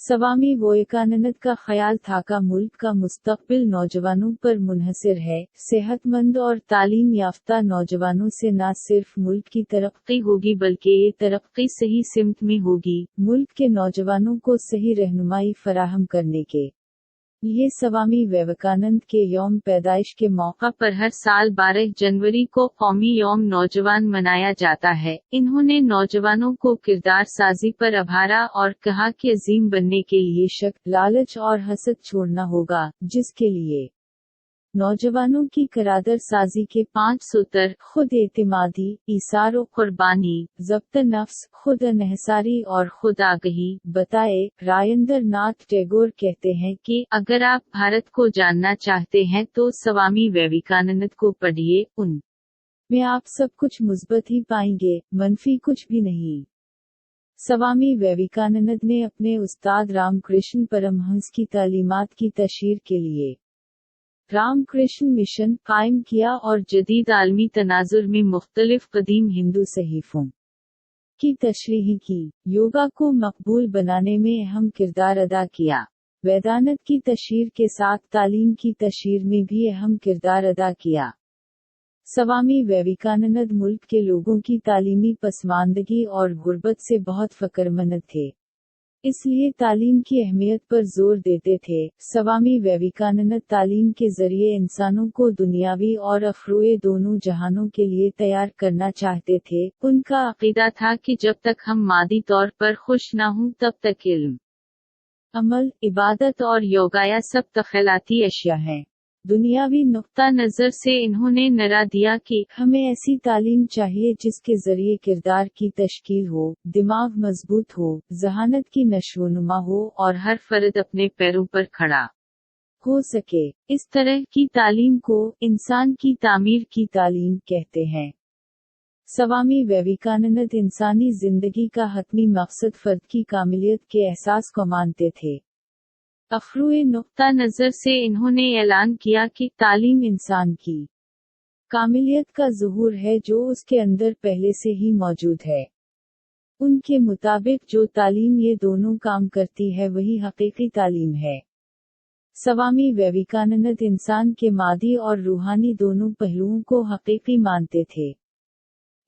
स्वामी विवेकानंद का ख्याल था का मुल्क का मुस्तकबिल नौजवानों पर मुनहसर है। सेहतमंद और तालीम याफ्ता नौजवानों से न सिर्फ मुल्क की तरक्की होगी बल्कि ये तरक्की सही सिमत में होगी। मुल्क के नौजवानों को सही रहनुमाई फराहम करने के लिए स्वामी विवेकानंद के यौम पैदाइश के मौका पर हर साल 12 जनवरी को कौमी यौम नौजवान मनाया जाता है। इन्होंने नौजवानों को किरदार साजी पर आभारा और कहा कि अजीम बनने के लिए शक, लालच और हसद छोड़ना होगा, जिसके लिए नौजवानों की करादर साजी के 5 सूत्र खुद एतिमादी, ईसार और कुर्बानी, ज़ब्त नफ्स, खुद अनहसारी और खुद आगही बताए। राजेंद्र नाथ टैगोर कहते हैं कि अगर आप भारत को जानना चाहते हैं तो स्वामी विवेकानंद को पढ़िए, उन में आप सब कुछ मुस्बत ही पाएंगे, मनफी कुछ भी नहीं। स्वामी विवेकानंद ने अपने उस्ताद रामकृष्ण परमहंस की तालीमात की तशहीर के लिए रामकृष्ण मिशन कायम किया और जदीद आलमी तनाजुर में मुख्तलिफ कदीम हिंदू सहीफों की तशरीह की। योगा को मकबूल बनाने में अहम किरदार अदा किया। वेदांत की तशहीर के साथ तालीम की तशहीर में भी अहम किरदार अदा किया। स्वामी विवेकानंद मुल्क के लोगों की तालीमी पसमानदगी और गुर्बत से बहुत फ़ख्रमंद थे, इसलिए तालीम की अहमियत पर जोर देते थे। स्वामी विवेकानंद तालीम के जरिए इंसानों को दुनियावी और अखरुए दोनों जहानों के लिए तैयार करना चाहते थे। उनका अकीदा था कि जब तक हम मादी तौर पर खुश न हों तब तक इल्म, अमल, इबादत और योगाया सब तखैलाती अशिया हैं। दुनियावी नुक्ता नज़र से इन्होंने नारा दिया कि हमें ऐसी तालीम चाहिए जिसके जरिए किरदार की तश्कील हो, दिमाग मजबूत हो, जहानत की नशोनुमा हो और हर फर्द अपने पैरों पर खड़ा हो सके। इस तरह की तालीम को इंसान की तामीर की तालीम कहते हैं। स्वामी विवेकानंद इंसानी जिंदगी का हतमी मकसद फर्द की कामिलियत के एहसास को मानते थे। अखरुए नुक्ता नज़र से इन्होंने ऐलान किया कि तालीम इंसान की कामिलियत का ज़ुहूर है जो उसके अंदर पहले से ही मौजूद है। उनके मुताबिक जो तालीम ये दोनों काम करती है वही हकीकी तालीम है। स्वामी विवेकानंद इंसान के मादी और रूहानी दोनों पहलुओं को हकीकी मानते थे,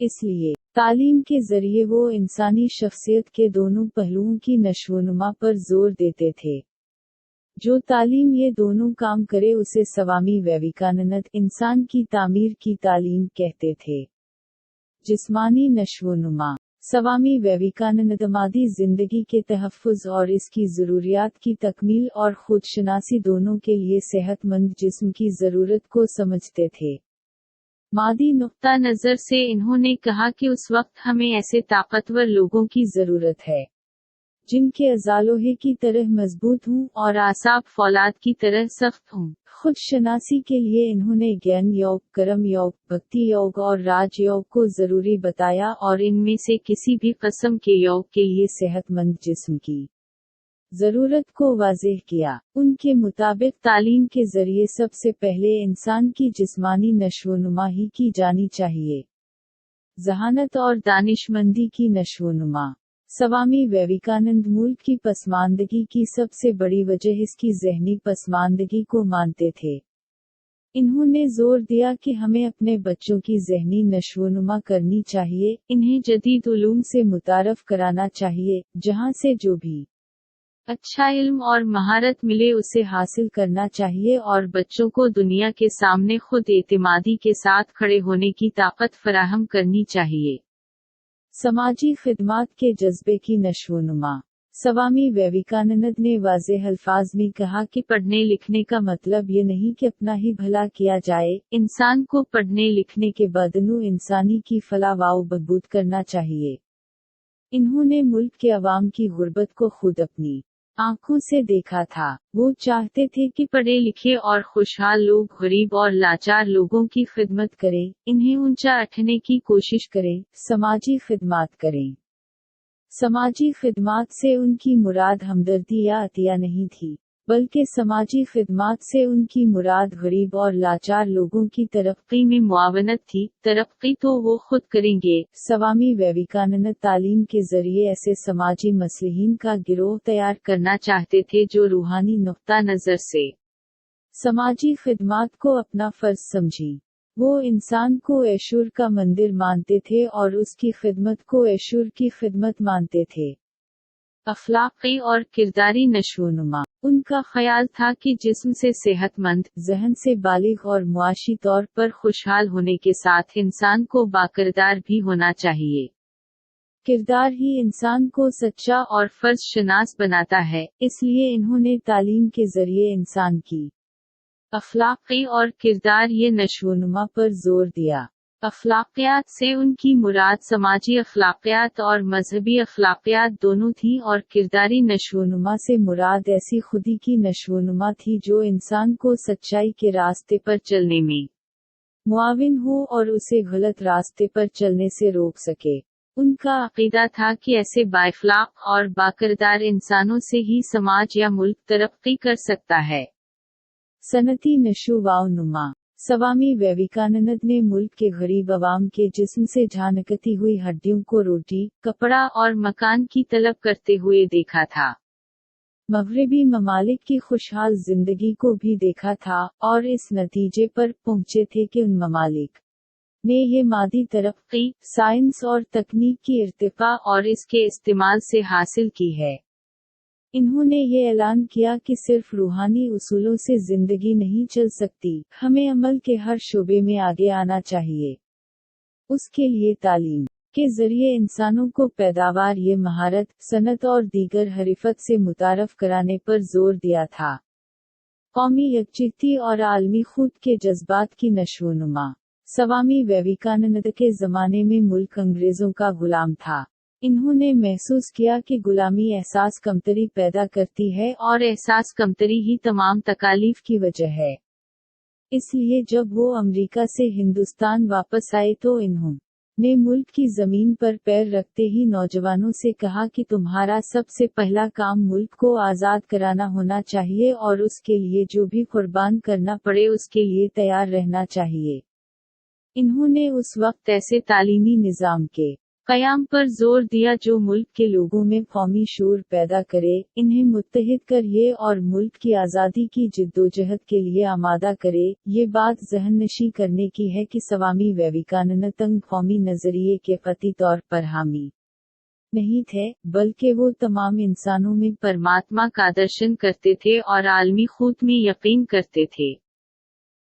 इसलिए तालीम के जरिए वो इंसानी शख्सियत के दोनों पहलुओं की नशोनुमा पर जोर देते थे। जो तालीम ये दोनों काम करे उसे स्वामी विवेकानंद इंसान की तामीर की तालीम कहते थे। जिस्मानी नशोनुमा स्वामी विवेकानंद मादी जिंदगी के तहफ़्फ़ुज़ और इसकी ज़रूरियात की तकमील और खुदशनासी दोनों के लिए सेहतमंद जिस्म की ज़रूरत को समझते थे। मादी नुक्ता नज़र से इन्होंने कहा कि उस वक्त हमें ऐसे ताकतवर लोगों की ज़रूरत है जिनके अज़ा लोहे की तरह मजबूत हों और आसाब फौलाद की तरह सख्त हों। खुद शनासी के लिए इन्होंने ज्ञान योग, कर्म योग, भक्ति योग और राज योग को जरूरी बताया और इनमें से किसी भी किस्म के योग के लिए सेहतमंद जिस्म की जरूरत को वाज़ेह किया। उनके मुताबिक तालीम के जरिए सबसे पहले इंसान की जिस्मानी नशोनुमा ही की जानी चाहिए, जहानत और दानिशमंदी की नशोनुमा। स्वामी विवेकानंद मुल्क की पसमानदगी की सबसे बड़ी वजह इसकी ज़हनी पसमानदगी को मानते थे। इन्होंने जोर दिया कि हमें अपने बच्चों की ज़हनी नशोनुमा करनी चाहिए, इन्हें जदीद उलूम से मुतारफ कराना चाहिए, जहां से जो भी अच्छा इल्म और महारत मिले उसे हासिल करना चाहिए और बच्चों को दुनिया के सामने खुद एतिमादी के साथ खड़े होने की ताकत फराहम करनी चाहिए। समाजी खिदमात के जज्बे की नशोनुमा स्वामी विवेकानंद ने वाज़ेह अल्फाज में कहा कि पढ़ने लिखने का मतलब ये नहीं कि अपना ही भला किया जाए, इंसान को पढ़ने लिखने के बदनू इंसानी की फलाह व बहबूद करना चाहिए। इन्होंने मुल्क के अवाम की गुर्बत को खुद अपनी आंखों से देखा था। वो चाहते थे कि पढ़े लिखे और खुशहाल लोग गरीब और लाचार लोगों की खिदमत करें, इन्हें ऊंचा उठने की कोशिश करें, समाजी खिदमात करें। समाजी खिदमात से उनकी मुराद हमदर्दी या अतिया नहीं थी, बल्कि समाजी खिदमात से उनकी मुराद गरीब और लाचार लोगों की तरक्की में मुआवनत थी। तरक्की तो वो खुद करेंगे। स्वामी विवेकानंद तालीम के जरिए ऐसे समाजी मसलिहीन का गिरोह तैयार करना चाहते थे जो रूहानी नुक्ता नजर से समाजी खिदमात को अपना फर्ज समझी। वो इंसान को ऐशूर का मंदिर मानते थे और उसकी खिदमत को ऐशूर की खिदमत मानते थे। अखलाकी और किरदारी नशोनुमा। उनका ख्याल था कि जिस्म से सेहतमंद, ज़हन से बालिग और मुआशी तौर पर खुशहाल होने के साथ इंसान को बाकिरदार भी होना चाहिए। किरदार ही इंसान को सच्चा और फर्ज शनास बनाता है, इसलिए इन्होंने तालीम के जरिए इंसान की अखलाकी और किरदार ये नशोनुमा पर जोर दिया। अखलाकियात से उनकी मुराद समाजी अखलाकियात और मजहबी अखलाकियात दोनों थी और किरदारी नशोनुमा से मुराद ऐसी खुदी की नशोनुमा थी जो इंसान को सच्चाई के रास्ते पर चलने में मुआविन हो और उसे गलत रास्ते पर चलने से रोक सके। उनका अकीदा था कि ऐसे बाइखलाक और बाकिरदार इंसानों से ही समाज या मुल्क तरक्की कर सकता है। सनती नशो वानुमा। स्वामी विवेकानंद ने मुल्क के गरीब अवाम के जिस्म से झानकती हुई हड्डियों को रोटी, कपड़ा और मकान की तलब करते हुए देखा था। मगरिबी ममालिक की खुशहाल जिंदगी को भी देखा था और इस नतीजे पर पहुंचे थे कि उन ममालिक ने ये मादी तरक्की, साइंस और तकनीक की इर्तिका और इसके इस्तेमाल से हासिल की है। इन्होंने ये ऐलान किया कि सिर्फ रूहानी उसूलों से जिंदगी नहीं चल सकती, हमें अमल के हर शोबे में आगे आना चाहिए। उसके लिए तालीम के जरिए इंसानों को पैदावार, ये महारत, सनत और दीगर हरीफत से मुतारफ कराने पर जोर दिया था। कौमी यकजहती और आलमी खुद के जज्बात की नशोनुमा। स्वामी विवेकानंद के ज़माने में मुल्क अंग्रेज़ों का गुलाम था। इन्होंने महसूस किया कि गुलामी एहसास कमतरी पैदा करती है और एहसास कमतरी ही तमाम तकालीफ की वजह है। इसलिए जब वो अमेरिका से हिंदुस्तान वापस आए तो इन्होंने मुल्क की जमीन पर पैर रखते ही नौजवानों से कहा कि तुम्हारा सबसे पहला काम मुल्क को आज़ाद कराना होना चाहिए और उसके लिए जो भी कुर्बान करना पड़े उसके लिए तैयार रहना चाहिए। इन्होंने उस वक्त ऐसे तालीमी निज़ाम के क़याम पर जोर दिया जो मुल्क के लोगों में कौमी शूर पैदा करे, इन्हें मुत्तहिद कर ये और मुल्क की आज़ादी की जिद्दोजहद के लिए आमादा करे। ये बात ज़हननशी करने की है कि स्वामी विवेकानंद तंग कौमी नज़रिए के क़ती तौर पर हामी नहीं थे, बल्कि वो तमाम इंसानों में परमात्मा का दर्शन करते थे और आलमी खुद में यकीन करते थे।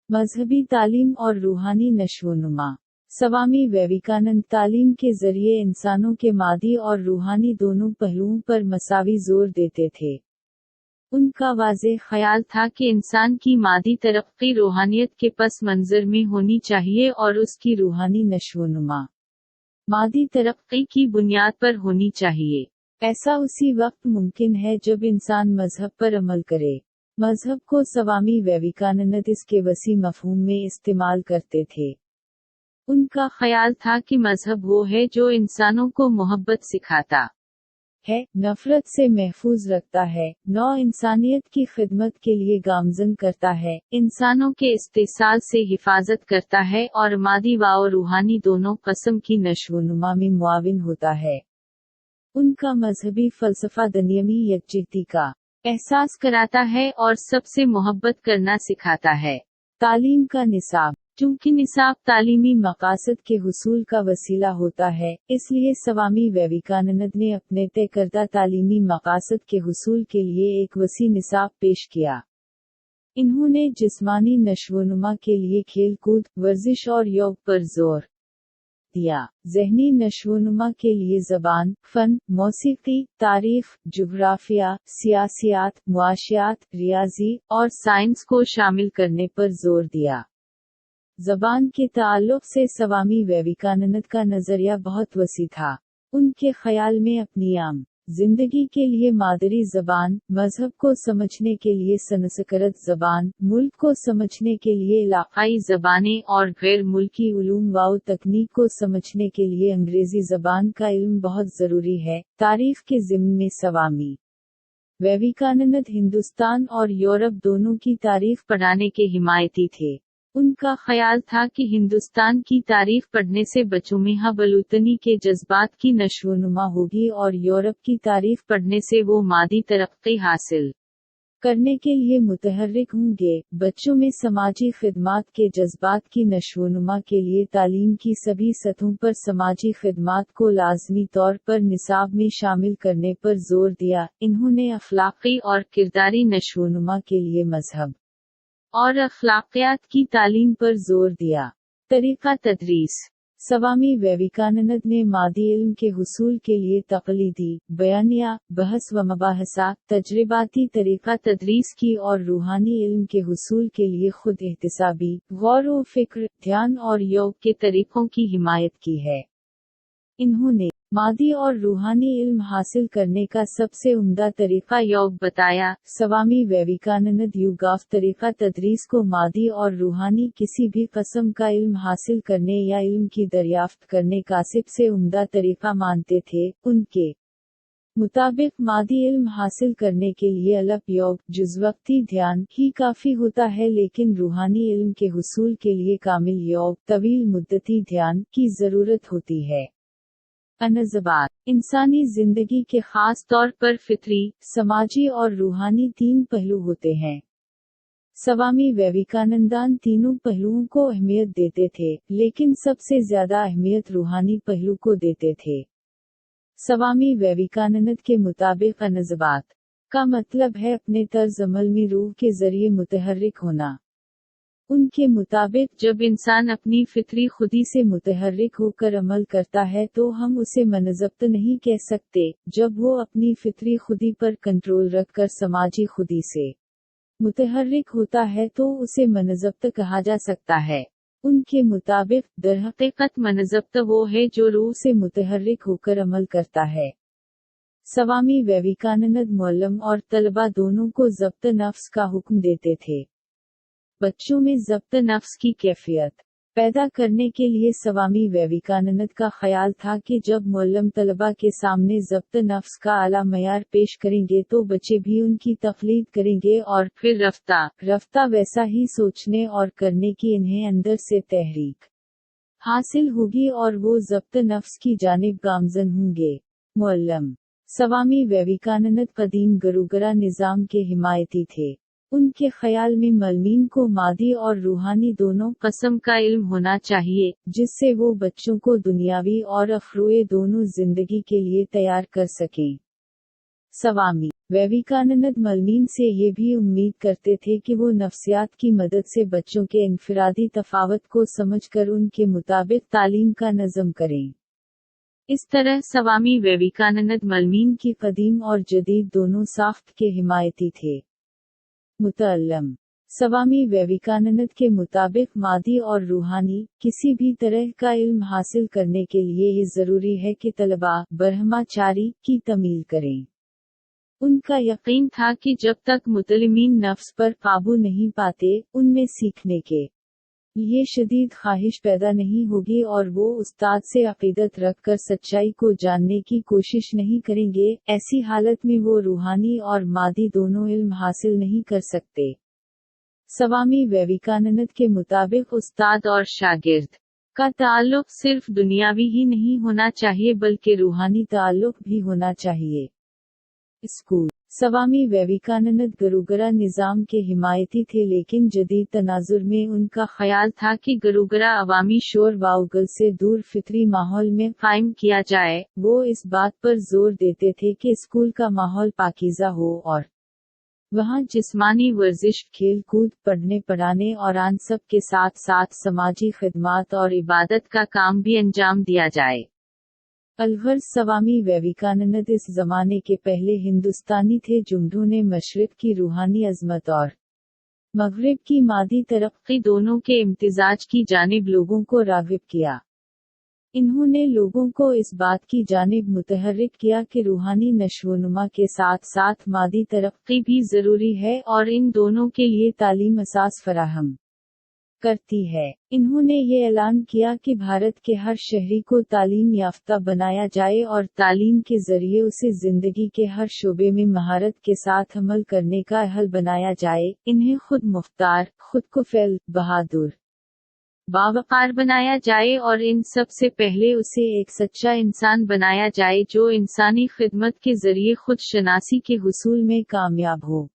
मजहबी तालीम और रूहानी नशोनुमा। स्वामी विवेकानंद तालीम के जरिए इंसानों के मादी और रूहानी दोनों पहलुओं पर मसावी जोर देते थे। उनका वाज़ेह ख्याल था कि इंसान की मादी तरक्की रूहानियत के पस मंजर में होनी चाहिए और उसकी रूहानी नशोनुमा मादी तरक्की की बुनियाद पर होनी चाहिए। ऐसा उसी वक्त मुमकिन है जब इंसान मजहब पर अमल करे। मजहब को स्वामी विवेकानंद इसके वसी मफहूम में इस्तेमाल करते थे। उनका ख्याल था कि मजहब वो है जो इंसानों को मोहब्बत सिखाता है, नफरत से महफूज रखता है, नौ इंसानियत की खिदमत के लिए गामजन करता है, इंसानों के इस्तेसाल से हिफाजत करता है और मादी व रूहानी दोनों कस्म की नशोनुमा में मुआविन होता है। उनका मजहबी फ़लसफ़ा दुनियावी यकजहती का एहसास कराता है और सबसे मोहब्बत करना सिखाता है। तालीम का निसाब। चूंकि निसाब तालीमी मकासद के हुसूल का वसीला होता है, इसलिए स्वामी विवेकानंद ने अपने तय करदा तालीमी मकासद के हुसूल के लिए एक वसी निसाब पेश किया। इन्होंने जिस्मानी नशोनुमा के लिए खेल कूद, वर्जिश और योग पर जोर दिया। ज़हनी नशोनुमा के लिए ज़बान, फ़न, मौसीकी, तारीख़, जुग़राफ़िया, सियासियात, मुआशियात, रियाज़ी और साइंस को शामिल करने पर जोर दिया। ज़बान के ताल्लुक़ से स्वामी विवेकानंद का नज़रिया बहुत वसी था। उनके ख़याल में अपनी आम जिंदगी के लिए मादरी ज़बान, मज़हब को समझने के लिए संस्कृत ज़बान, मुल्क को समझने के लिए इलाक़ाई ज़बानें और गैर मुल्की उलूम व तकनीक को समझने के लिए अंग्रेज़ी ज़बान का इल्म बहुत ज़रूरी है। तारीख़ के ज़िम्न में स्वामी विवेकानंद हिंदुस्तान और यूरोप दोनों की तारीख पढ़ाने के हिमायती थे। उनका ख्याल था कि हिंदुस्तान की तारीख पढ़ने से बच्चों में बलूतनी के जज्बात की नशोनुमा होगी और यूरोप की तारीख पढ़ने से वो मादी तरक्की हासिल करने के लिए मुतहर्रिक होंगे। बच्चों में समाजी खिदमात के जज्बात की नशोनुमा के लिए तालीम की सभी सतहों पर समाजी खिदमात को लाजमी तौर पर निसाब में शामिल करने पर जोर दिया। इन्होंने अखलाकी और किरदारी नशोनुमा के लिए मजहब और अखलाकियात की तालीम पर जोर दिया। तरीका तदरीस। स्वामी विवेकानंद ने मादी इल्म के हुसूल के लिए तक़लीदी, बयानिया, बहस व मबाहसा, तजरिबाती तरीका तदरीस की और रूहानी इल्म के हुसूल के लिए खुद एहतिसाबी, गौर व फिक्र, ध्यान और योग के तरीकों की हिमायत की है। इन्होंने मादी और रूहानी इल्म हासिल करने का सबसे उम्दा तरीका योग बताया। स्वामी विवेकानंद युगाफ तरीका तदरीस को मादी और रूहानी किसी भी किस्म का इल्म हासिल करने या इल्म की दरियाफ्त करने का सबसे उम्दा तरीका मानते थे। उनके मुताबिक मादी इल्म हासिल करने के लिए अलग योग, जुज़वक्ती ध्यान ही काफ़ी होता है, लेकिन रूहानी इल्म के हुसूल के लिए कामिल योग, तवील मुद्दती ध्यान की ज़रूरत होती है। अनज़बात। इंसानी जिंदगी के खास तौर पर फितरी, समाजी और रूहानी तीन पहलू होते हैं। स्वामी विवेकानंदान तीनों पहलुओं को अहमियत देते थे, लेकिन सबसे ज्यादा अहमियत रूहानी पहलू को देते थे। स्वामी विवेकानंद के मुताबिक अनज़बात का मतलब है अपने तर्ज अमल में रूह के जरिए मुतहर्रिक होना। उनके मुताबिक जब इंसान अपनी फितरी खुदी से मुतहर्रिक होकर अमल करता है तो हम उसे मनज़ब्त नहीं कह सकते। जब वो अपनी फितरी खुदी पर कंट्रोल रखकर समाजी खुदी से मुतहर्रिक होता है तो उसे मनज़ब्त कहा जा सकता है। उनके मुताबिक दरहकीकत मनज़ब्त वो है जो रूह से मुतहर्रिक होकर अमल करता है। स्वामी विवेकानंद मुअल्लिम और तलबा दोनों को ज़ब्त नफ्स का हुक्म देते थे। बच्चों में ज़ब्त नफ्स की कैफियत पैदा करने के लिए स्वामी विवेकानंद का ख्याल था कि जब मुअल्लिम तलबा के सामने ज़ब्त नफ्स का आला मयार पेश करेंगे तो बच्चे भी उनकी तक़लीद करेंगे और फिर रफ्ता वैसा ही सोचने और करने की इन्हें अंदर से तहरीक हासिल होगी और वो ज़ब्त नफ्स की जानिब गामज़न होंगे। मुअल्लिम स्वामी विवेकानंद कदीम गुरुगरा निज़ाम के हिमायती थे। उनके ख्याल में मलमीन को मादी और रूहानी दोनों किस्म का इल्म होना चाहिए, जिससे वो बच्चों को दुनियावी और अखरुए दोनों जिंदगी के लिए तैयार कर सकें। स्वामी विवेकानंद मलमीन से ये भी उम्मीद करते थे कि वो नफ्सियात की मदद से बच्चों के इनफरादी तफावत को समझकर उनके मुताबिक तालीम का नज़म करें। इस तरह स्वामी विवेकानंद मलमीन की कदीम और जदीद दोनों साख्त के हिमायती थे। मुतअल्लिम स्वामी विवेकानंद के मुताबिक मादी और रूहानी किसी भी तरह का इल्म हासिल करने के लिए ये ज़रूरी है कि तलबा ब्रह्मचारी की तमील करें। उनका यकीन था कि जब तक मुतल्लिमीन नफ्स पर काबू नहीं पाते, उनमें सीखने के लिए शदीद ख्वाहिश पैदा नहीं होगी और वो उस्ताद से अक़ीदत रखकर सच्चाई को जानने की कोशिश नहीं करेंगे। ऐसी हालत में वो रूहानी और मादी दोनों इल्म हासिल नहीं कर सकते। स्वामी विवेकानंद के मुताबिक उस्ताद और शागिर्द का ताल्लुक सिर्फ दुनियावी ही नहीं होना चाहिए बल्कि रूहानी ताल्लुक भी होना चाहिए। स्कूल स्वामी विवेकानंद गुरुगरा निज़ाम के हिमायती थे, लेकिन जदीद तनाजुर में उनका ख्याल था कि गुरुगरा अवामी शोर वाउगल से दूर फितरी माहौल में कायम किया जाए। वो इस बात पर जोर देते थे कि स्कूल का माहौल पाकीज़ा हो और वहाँ जिस्मानी वर्जिश, खेल कूद, पढ़ने पढ़ाने और आन सब के साथ साथ समाजी खिदमात और इबादत का काम भी अंजाम दिया जाए। अलगर्ज स्वामी विवेकानंद इस जमाने के पहले हिंदुस्तानी थे जिन्होंने मशरिक की रूहानी अजमत और मगरिब की मादी तरक्की दोनों के इम्तिजाज की जानिब लोगों को राग़िब किया। इन्होंने लोगों को इस बात की जानिब मुतहर्रिक किया कि रूहानी नशोनुमा के साथ साथ मादी तरक्की भी ज़रूरी है और इन दोनों के लिए तालीम असास फराहम کرتی ہے۔ انہوں نے یہ اعلان کیا کہ بھارت کے ہر شہری کو تعلیم یافتہ بنایا جائے اور تعلیم کے ذریعے اسے زندگی کے ہر شعبے میں مہارت کے ساتھ عمل کرنے کا اہل بنایا جائے، انہیں خود مختار، خود کفیل، بہادر، باوقار بنایا جائے اور ان سب سے پہلے اسے ایک سچا انسان بنایا جائے جو انسانی خدمت کے ذریعے خود شناسی کے حصول میں کامیاب ہو۔